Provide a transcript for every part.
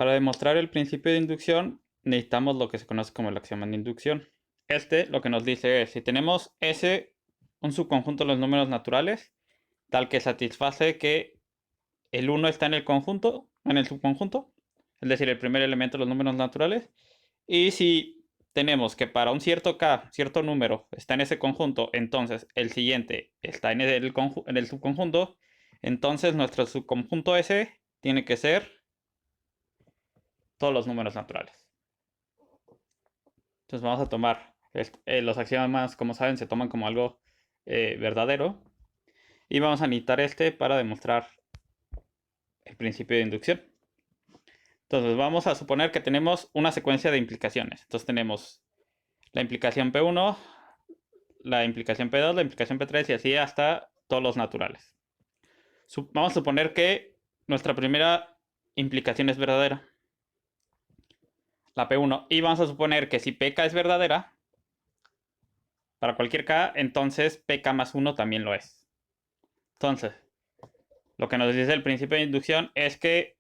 Para demostrar el principio de inducción, necesitamos lo que se conoce como el axioma de inducción. Lo que nos dice es, si tenemos S, un subconjunto de los números naturales, tal que satisface que el 1 está en el conjunto, en el subconjunto, es decir, el primer elemento de los números naturales, y si tenemos que para un cierto K, cierto número, está en ese conjunto, entonces el siguiente está en el subconjunto, entonces nuestro subconjunto S tiene que ser todos los números naturales. Entonces vamos a tomar, los axiomas, como saben, se toman como algo verdadero. Y vamos a necesitar para demostrar el principio de inducción. Entonces vamos a suponer que tenemos una secuencia de implicaciones. Entonces tenemos la implicación P1, la implicación P2, la implicación P3 y así hasta todos los naturales. Vamos a suponer que nuestra primera implicación es verdadera, la P1. Y vamos a suponer que si PK es verdadera, para cualquier K, entonces PK más 1 también lo es. Entonces, lo que nos dice el principio de inducción es que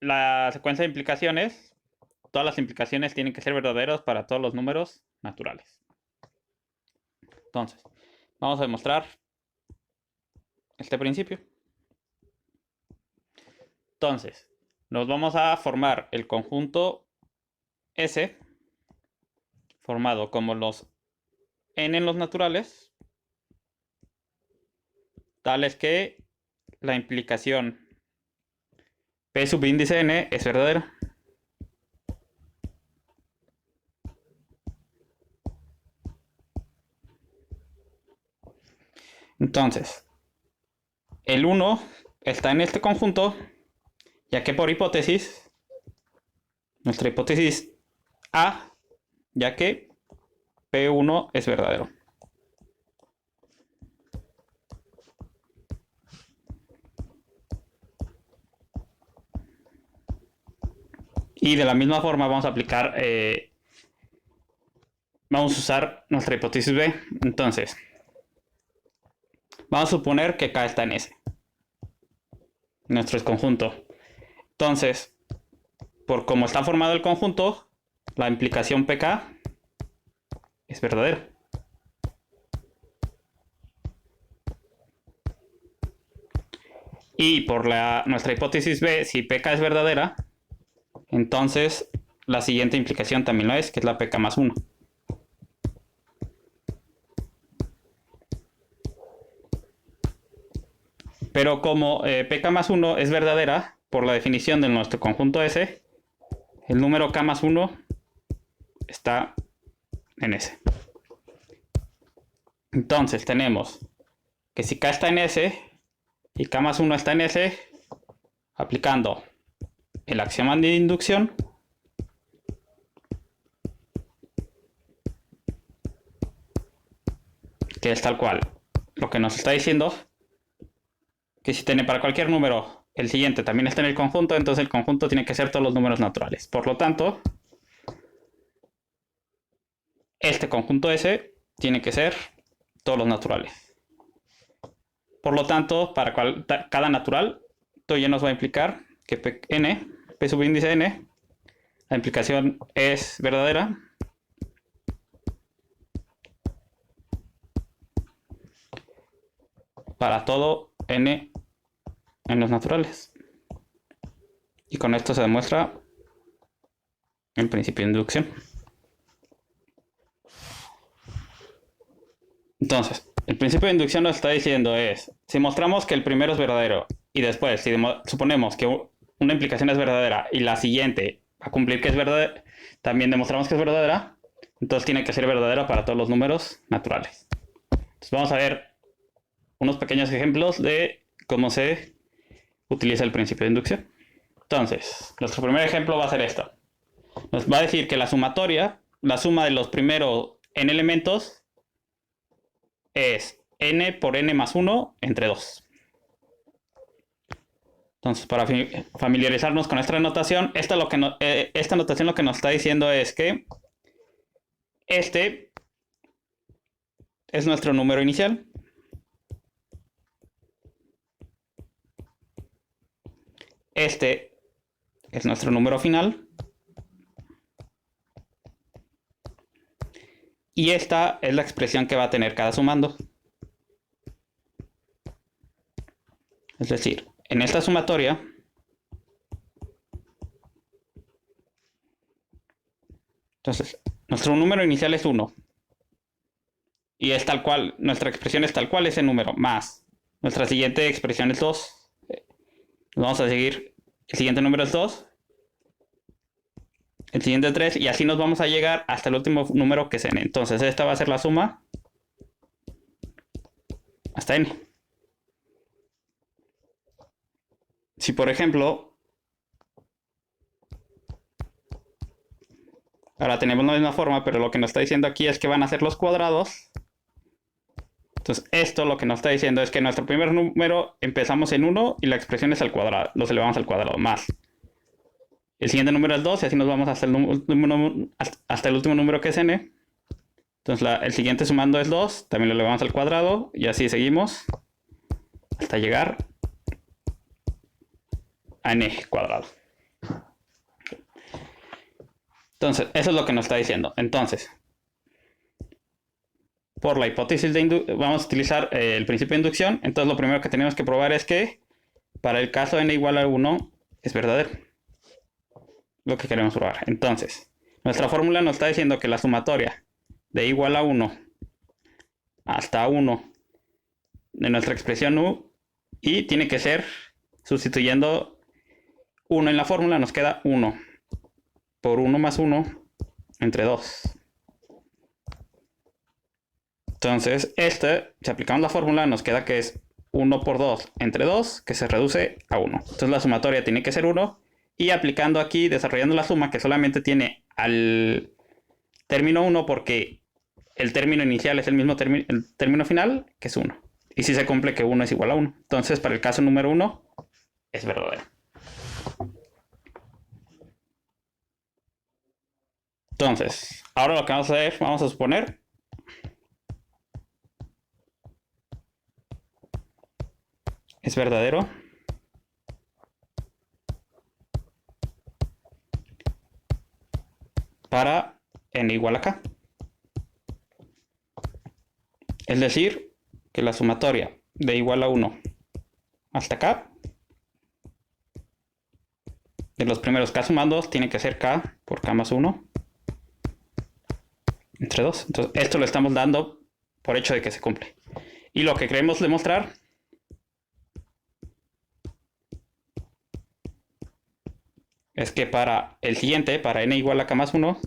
la secuencia de implicaciones, todas las implicaciones tienen que ser verdaderas para todos los números naturales. Entonces, vamos a demostrar este principio. Entonces, nos vamos a formar el conjunto S, formado como los n en los naturales, tales que la implicación P subíndice n es verdadera. Entonces, el 1 está en este conjunto, ya que por hipótesis, nuestra hipótesis A, ya que P1 es verdadero. Y de la misma forma vamos a aplicar, vamos a usar nuestra hipótesis B. Entonces, vamos a suponer que K está en S. Nuestro es conjunto. Entonces, por cómo está formado el conjunto, la implicación PK es verdadera. Y por nuestra hipótesis B, si PK es verdadera, entonces la siguiente implicación también lo es, que es la PK más 1. Pero como PK más 1 es verdadera, por la definición de nuestro conjunto S, el número K más 1 está en S. Entonces tenemos que si K está en S y K más 1 está en S, aplicando el axioma de inducción, que es tal cual lo que nos está diciendo, que si tiene para cualquier número el siguiente también está en el conjunto, entonces el conjunto tiene que ser todos los números naturales. Por lo tanto, este conjunto S tiene que ser todos los naturales. Por lo tanto, para cada natural, esto ya nos va a implicar que P subíndice n, la implicación es verdadera. Para todo n en los naturales. Y con esto se demuestra el principio de inducción. Entonces, el principio de inducción nos está diciendo es, si mostramos que el primero es verdadero y después, si suponemos que una implicación es verdadera y la siguiente a cumplir que es verdadera, también demostramos que es verdadera, entonces tiene que ser verdadera para todos los números naturales. Entonces vamos a ver unos pequeños ejemplos de cómo se utiliza el principio de inducción. Entonces, nuestro primer ejemplo va a ser esto. Nos va a decir que la sumatoria, la suma de los primeros n elementos, es n por n más 1 entre 2. Entonces, para familiarizarnos con esta notación, esta notación lo que nos está diciendo es que este es nuestro número inicial. este es nuestro número final. Y esta es la expresión que va a tener cada sumando. Es decir, en esta sumatoria, entonces, nuestro número inicial es 1. Y es tal cual, nuestra expresión es tal cual ese número, más. Nuestra siguiente expresión es 2. Vamos a seguir, el siguiente número es 2. El siguiente 3, y así nos vamos a llegar hasta el último número que es n. Entonces, esta va a ser la suma hasta n. Si, por ejemplo, ahora tenemos la misma forma, pero lo que nos está diciendo aquí es que van a ser los cuadrados. Entonces, esto lo que nos está diciendo es que nuestro primer número empezamos en 1 y la expresión es al cuadrado. Los elevamos al cuadrado, más. El siguiente número es 2 y así nos vamos hasta el último número que es n. Entonces, el siguiente sumando es 2, también lo elevamos al cuadrado y así seguimos hasta llegar a n cuadrado. Entonces, eso es lo que nos está diciendo. Entonces, por la hipótesis de inducción, vamos a utilizar el principio de inducción. Entonces, lo primero que tenemos que probar es que para el caso n igual a 1 es verdadero. Lo que queremos probar. Entonces, nuestra fórmula nos está diciendo que la sumatoria de igual a 1 hasta 1 de nuestra expresión u y tiene que ser, sustituyendo 1 en la fórmula, nos queda 1 por 1 más 1 entre 2. Entonces, si aplicamos la fórmula, nos queda que es 1 por 2 entre 2, que se reduce a 1. Entonces, la sumatoria tiene que ser 1. Y aplicando aquí, desarrollando la suma, que solamente tiene al término 1, porque el término inicial es el mismo el término final, que es 1. Y si se cumple que 1 es igual a 1. Entonces, para el caso número 1, es verdadero. Entonces, ahora lo que vamos a hacer, vamos a suponer es verdadero para n igual a k. Es decir, que la sumatoria de igual a 1 hasta k de los primeros k sumandos tiene que ser k por k más 1 entre 2. Entonces, esto lo estamos dando por hecho de que se cumple. Y lo que queremos demostrar es que para el siguiente, para n igual a k más 1,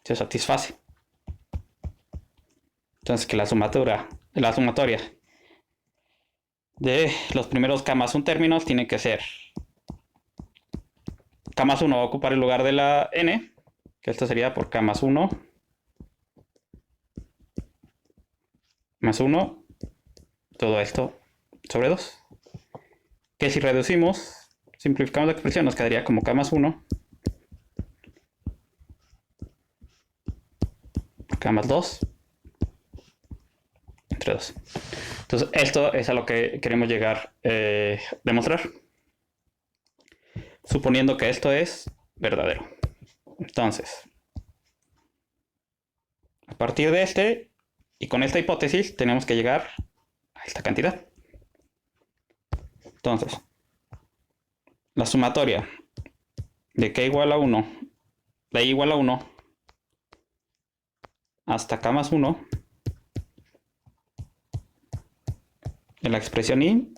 se satisface. Entonces, que la sumatoria de los primeros k más 1 términos tiene que ser k más 1 va a ocupar el lugar de la n, que esto sería por k más 1 más 1, todo esto sobre 2. Que si reducimos, simplificamos la expresión, nos quedaría como k más 1, k más 2, entre 2. Entonces, esto es a lo que queremos llegar a demostrar. Suponiendo que esto es verdadero. Entonces, a partir de este, y con esta hipótesis, tenemos que llegar a esta cantidad. Entonces, la sumatoria de k igual a 1, de i igual a 1, hasta k más 1, en la expresión i,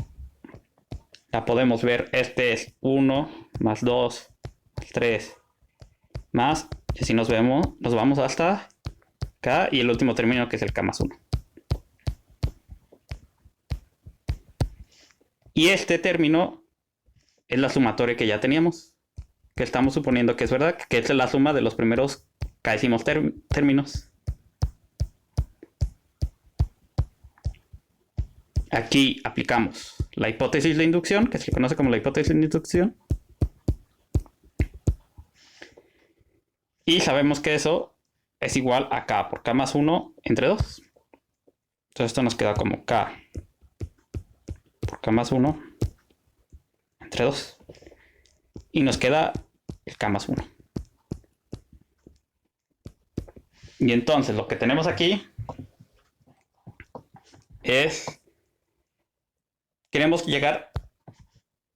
la podemos ver, este es 1 más 2, 3, más, y así nos vamos hasta k y el último término que es el k más 1. Y este término es la sumatoria que ya teníamos, que estamos suponiendo que es verdad, que es la suma de los primeros k términos. Aquí aplicamos la hipótesis de inducción, que se conoce como la hipótesis de inducción. Y sabemos que eso es igual a k por k más 1 entre 2. Entonces esto nos queda como k por k más 1 entre 2. Y nos queda el k más 1. Y entonces lo que tenemos aquí es... Queremos llegar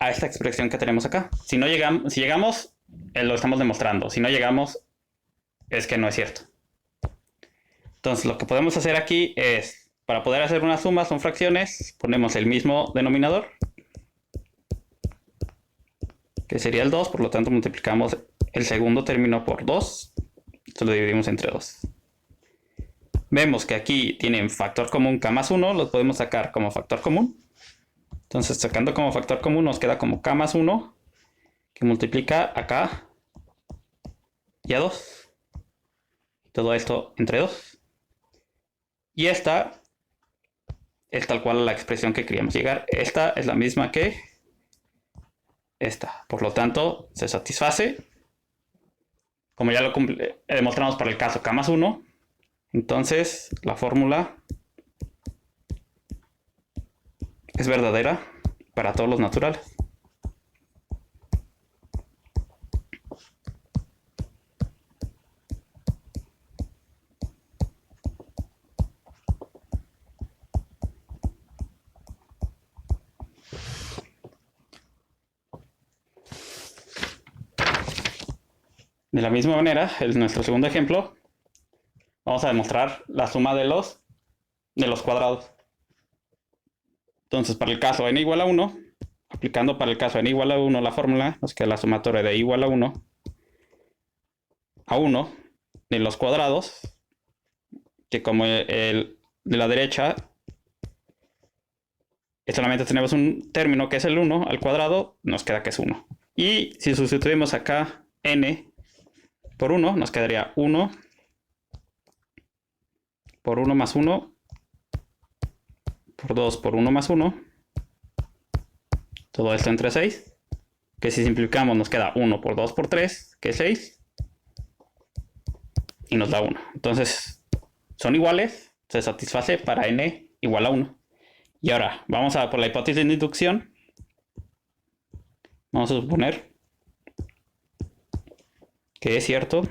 a esta expresión que tenemos acá. Si llegamos, lo estamos demostrando. Si no llegamos, es que no es cierto. Entonces lo que podemos hacer aquí es, para poder hacer una suma, son fracciones, ponemos el mismo denominador, que sería el 2, por lo tanto multiplicamos el segundo término por 2, esto lo dividimos entre 2. Vemos que aquí tienen factor común k más 1, los podemos sacar como factor común. Entonces sacando como factor común nos queda como k más 1, que multiplica a k y a 2. Todo esto entre 2. Y esta es tal cual la expresión que queríamos llegar. Esta es la misma que esta. Por lo tanto, se satisface. Como ya lo demostramos para el caso k más 1, entonces la fórmula es verdadera para todos los naturales. De la misma manera, en nuestro segundo ejemplo, vamos a demostrar la suma de los cuadrados. Entonces, para el caso n igual a 1, aplicando para el caso n igual a 1 la fórmula, nos queda la sumatoria de igual a 1 de los cuadrados, que como el de la derecha solamente tenemos un término que es el 1 al cuadrado, nos queda que es 1. Y si sustituimos acá n por 1, nos quedaría 1 por 1 más 1 por 2 por 1 más 1. Todo esto entre 6. Que si simplificamos nos queda 1 por 2 por 3, que es 6. Y nos da 1. Entonces, son iguales. Se satisface para n igual a 1. Y ahora, vamos a por la hipótesis de inducción. Vamos a suponer que es cierto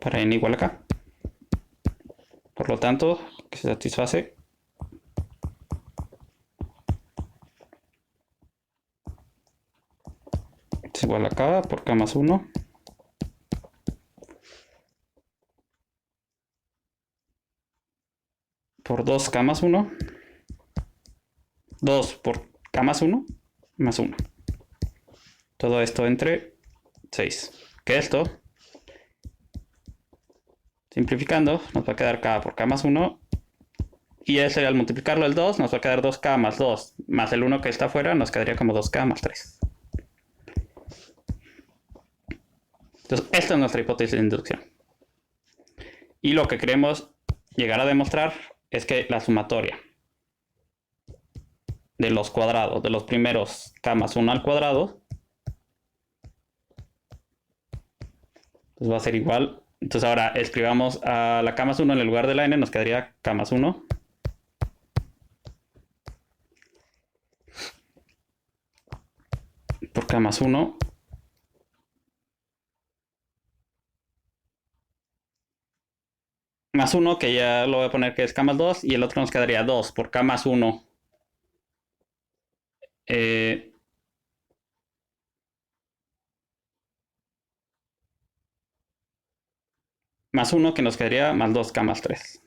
para n igual a k. Por lo tanto, que se satisface es igual a k por k más 1 por 2k más 1, 2 por k más 1 más 1. Todo esto entre 6. Que esto, simplificando, nos va a quedar k por k más 1. Y ese, al multiplicarlo el 2, nos va a quedar 2k más 2 más el 1 que está afuera, nos quedaría como 2k más 3. Entonces, esta es nuestra hipótesis de inducción. Y lo que queremos llegar a demostrar es que la sumatoria de los cuadrados, de los primeros k más 1 al cuadrado, pues va a ser igual. Entonces ahora escribamos a la k más 1 en el lugar de la n, nos quedaría k más 1 por k más 1 más 1, que ya lo voy a poner que es k más 2, y el otro nos quedaría 2 por k más 1 más 1, que nos quedaría más 2k más 3.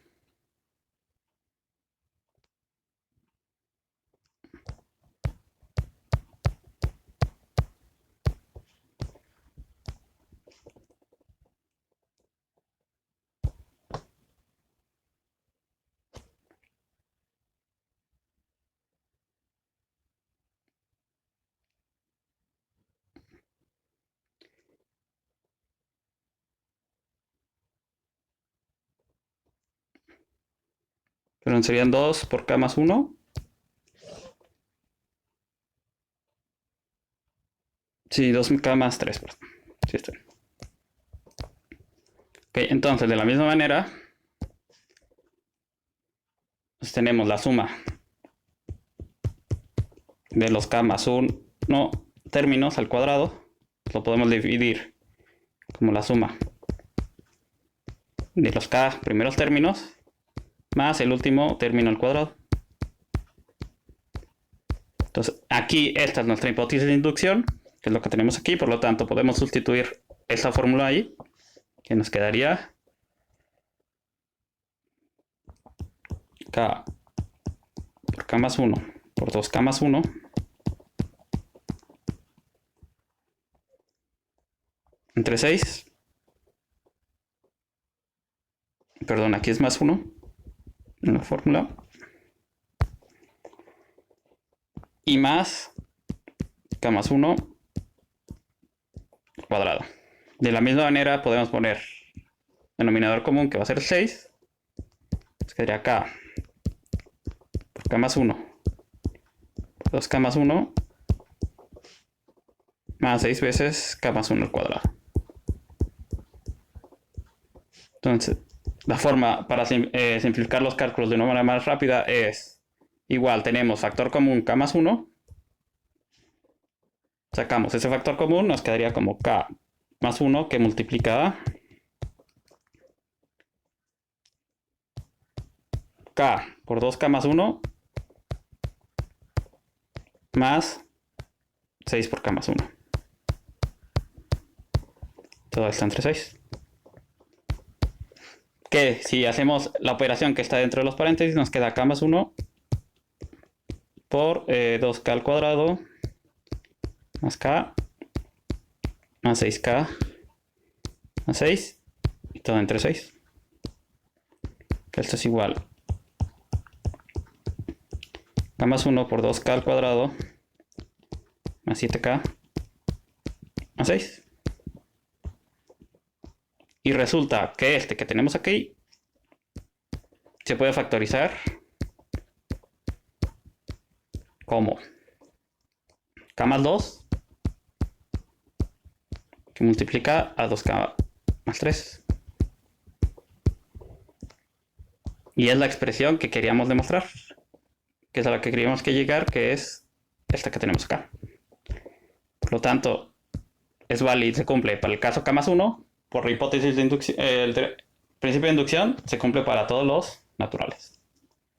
Pero serían 2 por k más 1. Sí, 2k más 3. Sí, está bien. Ok, entonces de la misma manera, Entonces tenemos la suma de los k más 1 términos al cuadrado. Lo podemos dividir como la suma de los k primeros términos más el último término al cuadrado. Entonces aquí esta es nuestra hipótesis de inducción, que es lo que tenemos aquí. Por lo tanto podemos sustituir esta fórmula ahí, que nos quedaría k por k más 1 por 2k más 1 entre 6. Perdón, aquí es más 1 en la fórmula. Y más k más 1 cuadrado. De la misma manera podemos poner denominador común, que va a ser 6. Entonces quedaría k por k más 1 por 2k más 1 más 6 veces k más 1 al cuadrado. Entonces, la forma para simplificar los cálculos de una manera más rápida es igual, tenemos factor común k más 1. Sacamos ese factor común, nos quedaría como k más 1 que multiplica a k por 2k más 1 más 6 por k más 1. Todo está entre 6. Que si hacemos la operación que está dentro de los paréntesis, nos queda k más 1 por 2k al cuadrado más k más 6k más 6 y todo entre 6. Que esto es igual k más 1 por 2k al cuadrado más 7k más 6. Y resulta que este que tenemos aquí se puede factorizar como k más 2 que multiplica a 2k más 3. Y es la expresión que queríamos demostrar, que es a la que queríamos que llegar, que es esta que tenemos acá. Por lo tanto, es válido y se cumple para el caso k más 1. Por la hipótesis de inducción, el principio de inducción se cumple para todos los naturales.